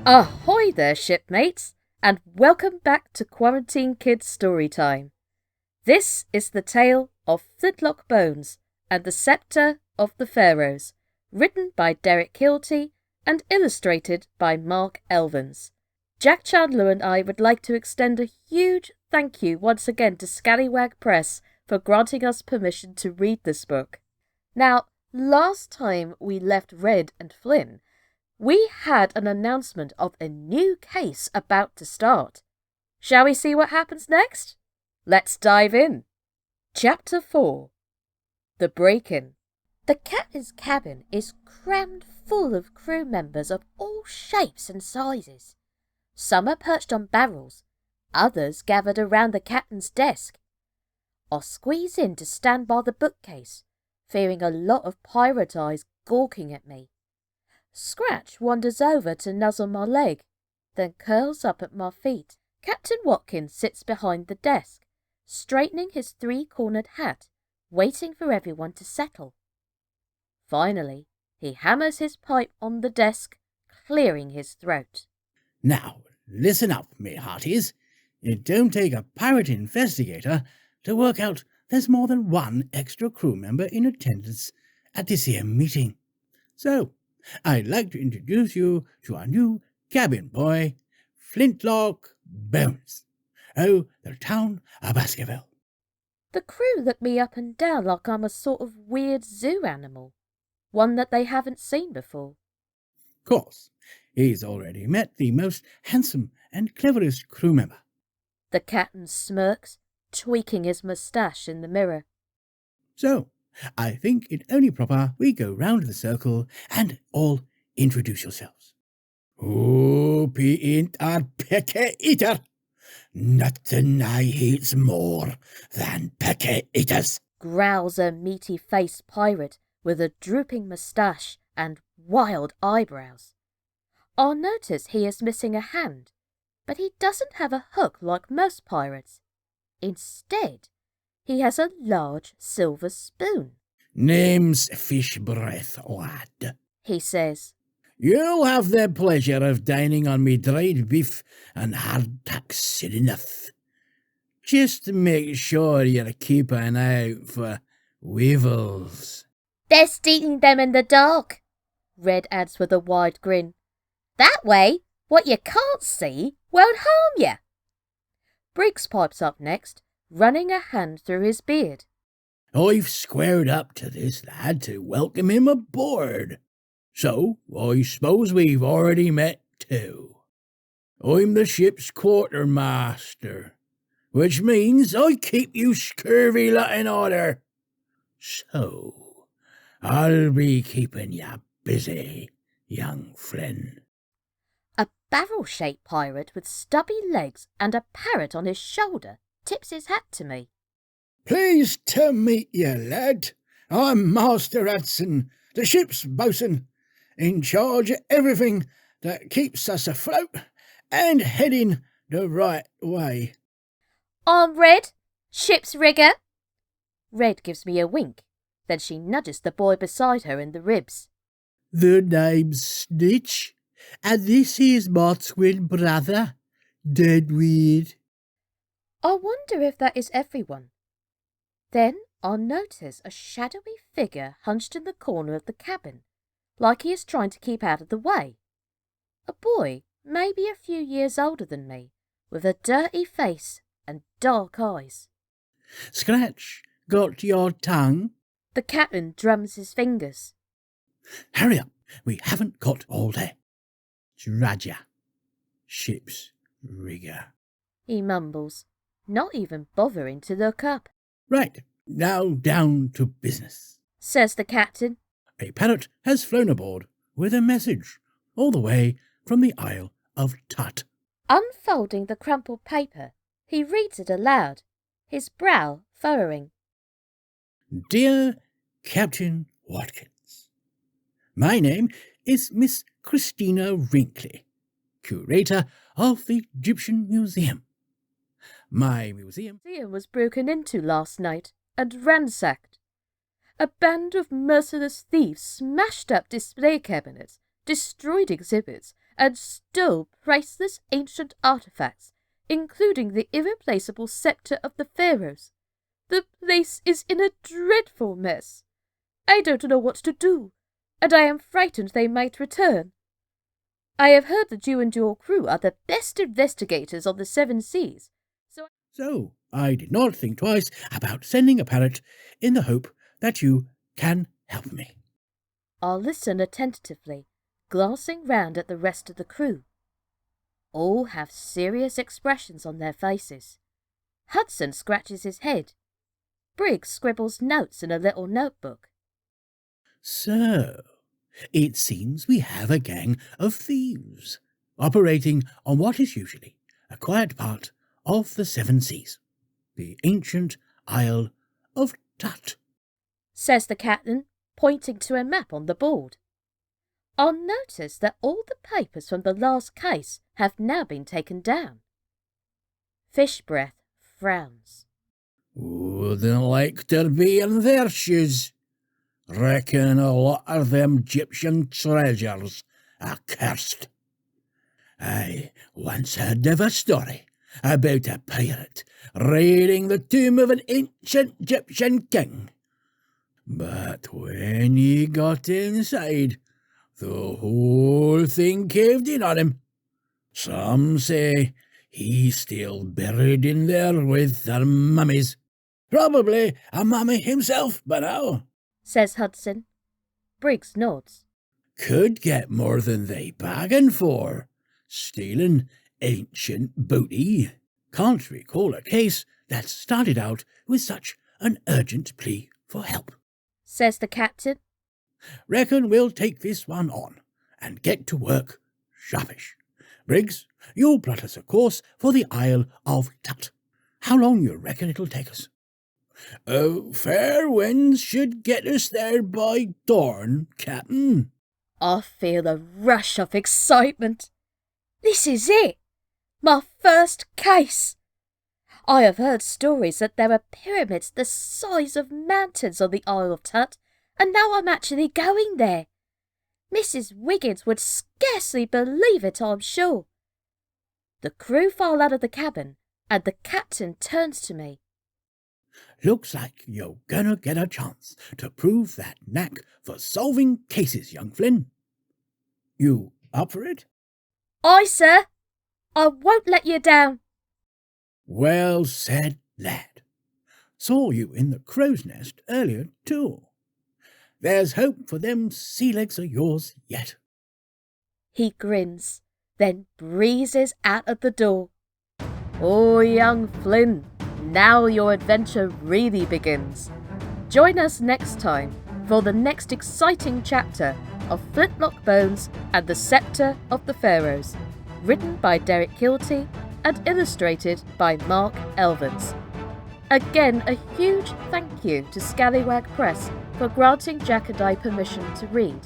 Ahoy there, shipmates, and welcome back to Quarantine Kids Storytime. This is the tale of Flyntlock Bones and the Sceptre of the Pharoahs, written by Derek Kielty and illustrated by Mark Elvins. Jack Chandler and I would like to extend a huge thank you once again to Scallywag Press for granting us permission to read this book. Now, last time we left Red and Flynn, we had an announcement of a new case about to start. Shall we see what happens next? Let's dive in. Chapter 4. The Break-In. The captain's cabin is crammed full of crew members of all shapes and sizes. Some are perched on barrels, others gathered around the captain's desk. I squeeze in to stand by the bookcase, fearing a lot of pirate eyes gawking at me. Scratch wanders over to nuzzle my leg, then curls up at my feet. Captain Watkins sits behind the desk, straightening his three-cornered hat, waiting for everyone to settle. Finally, he hammers his pipe on the desk, clearing his throat. Now, listen up, me hearties. It don't take a pirate investigator to work out there's more than one extra crew member in attendance at this here meeting. So, I'd like to introduce you to our new cabin boy, Flyntlock Bones, the town of Baskerville. The crew look me up and down like I'm a sort of weird zoo animal, one that they haven't seen before. Course, he's already met the most handsome and cleverest crew member. The captain smirks, tweaking his moustache in the mirror. So, I think it only proper we go round the circle and all introduce yourselves. Who ain't a pecky eater? Nothing I hates more than pecky eaters, growls a meaty-faced pirate with a drooping moustache and wild eyebrows. I'll notice he is missing a hand, but he doesn't have a hook like most pirates. Instead, he has a large silver spoon. Name's Fish Breath, lad, he says. You'll have the pleasure of dining on me dried beef and hardtack enough. Just make sure you're keeping an eye out for weevils. Best eating them in the dark, Red adds with a wide grin. That way, what you can't see won't harm you. Briggs pipes up next, running a hand through his beard. I've squared up to this lad to welcome him aboard. So, I suppose we've already met too. I'm the ship's quartermaster, which means I keep you scurvy lot in order. So, I'll be keeping you busy, young Flynn. A barrel-shaped pirate with stubby legs and a parrot on his shoulder tips his hat to me. Pleased to meet you, lad. I'm Master Hudson, the ship's bosun, in charge of everything that keeps us afloat and heading the right way. I'm Red, ship's rigger. Red gives me a wink, then she nudges the boy beside her in the ribs. The name's Snitch, and this is my twin brother, Deadweed. I wonder if that is everyone. Then I'll notice a shadowy figure hunched in the corner of the cabin, like he is trying to keep out of the way. A boy, maybe a few years older than me, with a dirty face and dark eyes. Scratch, got your tongue? The captain drums his fingers. Hurry up, we haven't got all day. Dradger, ship's rigger, he mumbles, not even bothering to look up. Right, now down to business, says the captain. A parrot has flown aboard with a message, all the way from the Isle of Tut. Unfolding the crumpled paper, he reads it aloud, his brow furrowing. Dear Captain Watkins, my name is Miss Christina Wrinkley, curator of the Egyptian Museum. My museum was broken into last night and ransacked. A band of merciless thieves smashed up display cabinets, destroyed exhibits, and stole priceless ancient artifacts, including the irreplaceable Sceptre of the Pharoahs. The place is in a dreadful mess. I don't know what to do, and I am frightened they might return. I have heard that you and your crew are the best investigators on the Seven Seas, So I did not think twice about sending a parrot in the hope that you can help me. I'll listen attentively, glancing round at the rest of the crew. All have serious expressions on their faces. Hudson scratches his head. Briggs scribbles notes in a little notebook. So, it seems we have a gang of thieves operating on what is usually a quiet part of the Seven Seas, the ancient Isle of Tut, says the captain, pointing to a map on the board. I'll notice that all the papers from the last case have now been taken down. Fishbreath frowns. Wouldn't like to be in their shoes. Reckon a lot of them Egyptian treasures are cursed. I once heard of a story about a pirate raiding the tomb of an ancient Egyptian king. But when he got inside, the whole thing caved in on him. Some say he's still buried in there with their mummies. Probably a mummy himself by now, says Hudson. Briggs nods. Could get more than they bargained for. Stealing ancient booty. Can't recall a case that started out with such an urgent plea for help, says the captain. Reckon we'll take this one on and get to work sharpish. Briggs, you'll plot us a course for the Isle of Tut. How long you reckon it'll take us? Fair winds should get us there by dawn, Captain. I feel a rush of excitement. This is it! My first case! I have heard stories that there are pyramids the size of mountains on the Isle of Tut, and now I'm actually going there. Mrs. Wiggins would scarcely believe it, I'm sure. The crew file out of the cabin, and the captain turns to me. Looks like you're gonna get a chance to prove that knack for solving cases, young Flynn. You up for it? Aye, sir. I won't let you down. Well said, lad. Saw you in the crow's nest earlier, too. There's hope for them sea legs of yours yet. He grins, then breezes out of the door. Oh, young Flynn, now your adventure really begins. Join us next time for the next exciting chapter of Flyntlock Bones and the Sceptre of the Pharoahs, written by Derek Kielty and illustrated by Mark Elvins. Again, a huge thank you to Scallywag Press for granting Jack and I permission to read.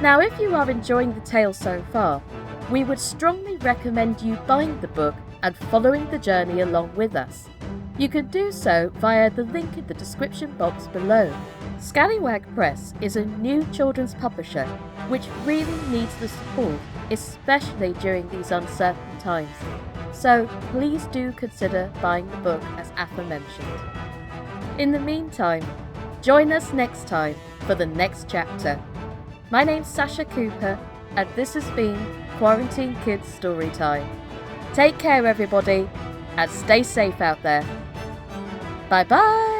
Now, if you are enjoying the tale so far, we would strongly recommend you buying the book and following the journey along with us. You can do so via the link in the description box below. Scallywag Press is a new children's publisher which really needs the support, especially during these uncertain times. So please do consider buying the book as aforementioned. In the meantime, join us next time for the next chapter. My name's Sascha Cooper, and this has been Quarantine Kids Storytime. Take care, everybody, and stay safe out there. Bye-bye!